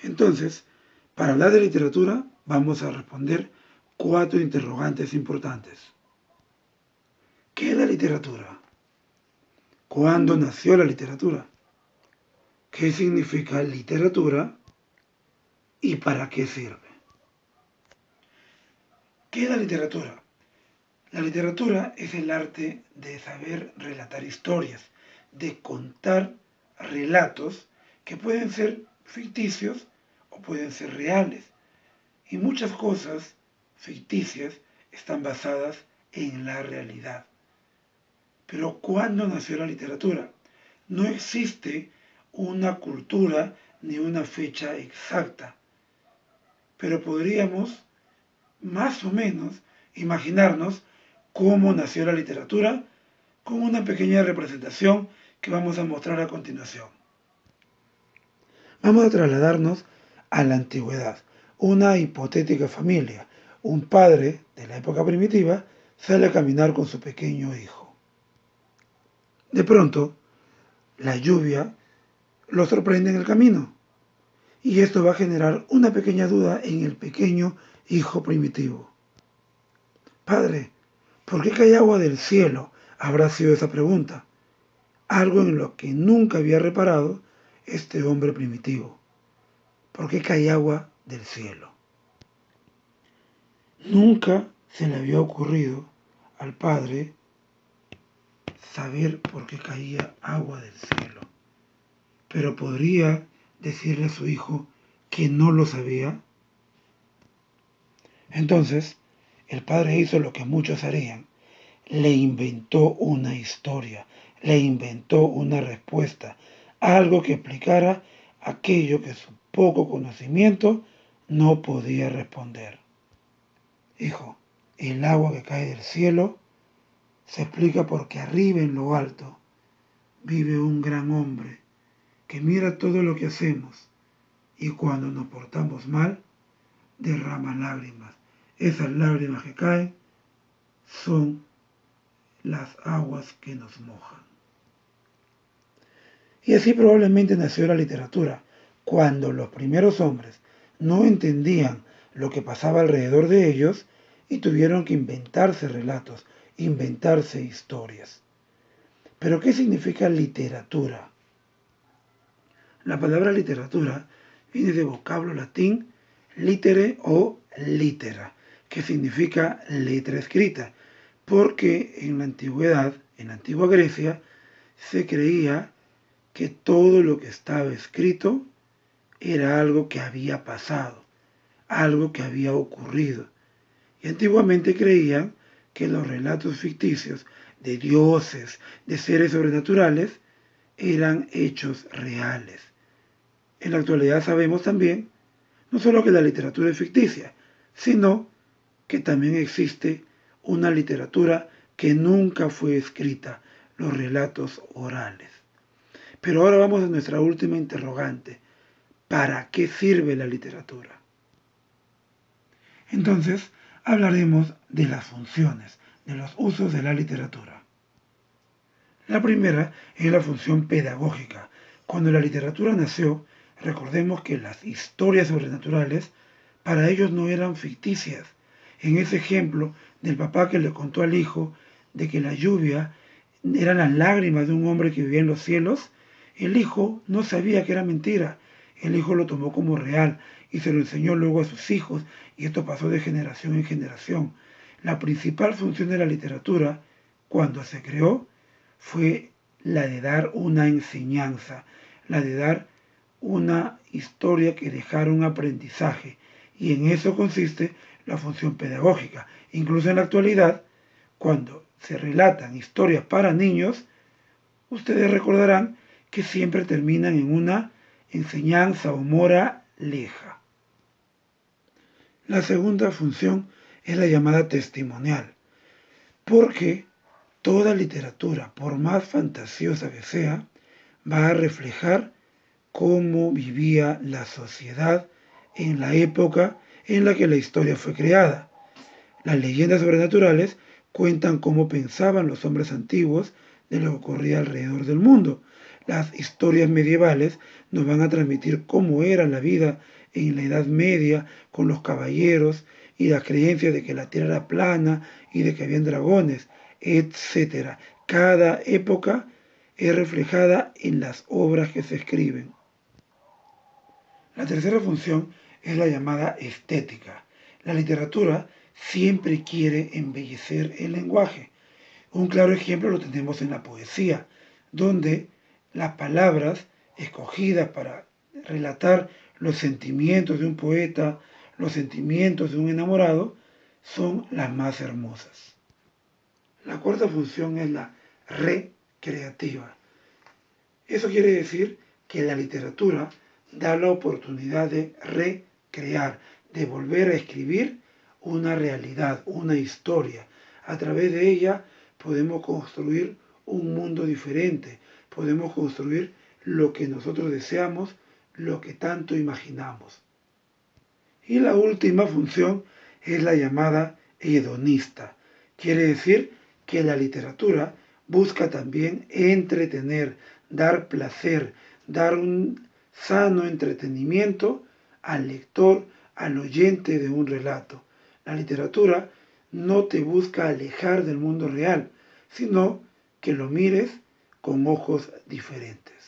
Entonces, para hablar de literatura, vamos a responder 4 interrogantes importantes. ¿Qué es la literatura? ¿Cuándo nació la literatura? ¿Qué significa literatura y para qué sirve? ¿Qué es la literatura? La literatura es el arte de saber relatar historias, de contar relatos que pueden ser ficticios o pueden ser reales. Y muchas cosas ficticias están basadas en la realidad. Pero ¿cuándo nació la literatura? No existe una cultura ni una fecha exacta, pero podríamos más o menos imaginarnos cómo nació la literatura con una pequeña representación que vamos a mostrar a continuación. Vamos a trasladarnos a la antigüedad. Una hipotética familia, un padre de la época primitiva, sale a caminar con su pequeño hijo. De pronto, la lluvia lo sorprende en el camino y esto va a generar una pequeña duda en el pequeño hijo primitivo. Padre, ¿por qué cae agua del cielo? Habrá sido esa pregunta, algo en lo que nunca había reparado este hombre primitivo. ¿Por qué cae agua del cielo? Nunca se le había ocurrido al padre saber por qué caía agua del cielo, pero podría decirle a su hijo que no lo sabía. Entonces, el padre hizo lo que muchos harían, le inventó una historia, le inventó una respuesta, algo que explicara aquello que su poco conocimiento no podía responder. Hijo, el agua que cae del cielo se explica porque arriba en lo alto vive un gran hombre que mira todo lo que hacemos y cuando nos portamos mal derrama lágrimas. Esas lágrimas que caen son las aguas que nos mojan. Y así probablemente nació la literatura, cuando los primeros hombres no entendían lo que pasaba alrededor de ellos y tuvieron que inventarse relatos, inventarse historias. ¿Pero qué significa literatura? La palabra literatura viene de vocablo latín litere o litera, que significa letra escrita, porque en la antigüedad, en la antigua Grecia, se creía que todo lo que estaba escrito era algo que había pasado, algo que había ocurrido. Y antiguamente creían que los relatos ficticios de dioses, de seres sobrenaturales, eran hechos reales. En la actualidad sabemos también no solo que la literatura es ficticia, sino que también existe una literatura que nunca fue escrita, los relatos orales. Pero ahora vamos a nuestra última interrogante. ¿Para qué sirve la literatura? Entonces, hablaremos de las funciones, de los usos de la literatura. La primera es la función pedagógica. Cuando la literatura nació, recordemos que las historias sobrenaturales para ellos no eran ficticias. En ese ejemplo del papá que le contó al hijo de que la lluvia eran las lágrimas de un hombre que vivía en los cielos, el hijo no sabía que era mentira. El hijo lo tomó como real y se lo enseñó luego a sus hijos y esto pasó de generación en generación. La principal función de la literatura, cuando se creó, fue la de dar una enseñanza, la de dar una historia que dejara un aprendizaje. Y en eso consiste la función pedagógica. Incluso en la actualidad, cuando se relatan historias para niños, ustedes recordarán que siempre terminan en una enseñanza o moraleja. La segunda función es la llamada testimonial, porque toda literatura, por más fantasiosa que sea, va a reflejar cómo vivía la sociedad en la época en la que la historia fue creada. Las leyendas sobrenaturales cuentan cómo pensaban los hombres antiguos de lo que ocurría alrededor del mundo. Las historias medievales nos van a transmitir cómo era la vida en la Edad Media con los caballeros y la creencia de que la tierra era plana y de que habían dragones, etcétera. Cada época es reflejada en las obras que se escriben. La tercera función es la llamada estética. La literatura siempre quiere embellecer el lenguaje. Un claro ejemplo lo tenemos en la poesía, donde las palabras escogidas para relatar los sentimientos de un poeta, los sentimientos de un enamorado, son las más hermosas. La cuarta función es la recreativa. Eso quiere decir que la literatura da la oportunidad de recrear, de volver a escribir una realidad, una historia. A través de ella podemos construir un mundo diferente, podemos construir lo que nosotros deseamos, lo que tanto imaginamos. Y la última función es la llamada hedonista. Quiere decir que la literatura busca también entretener, dar placer, dar un sano entretenimiento al lector, al oyente de un relato. La literatura no te busca alejar del mundo real, sino que lo mires con ojos diferentes.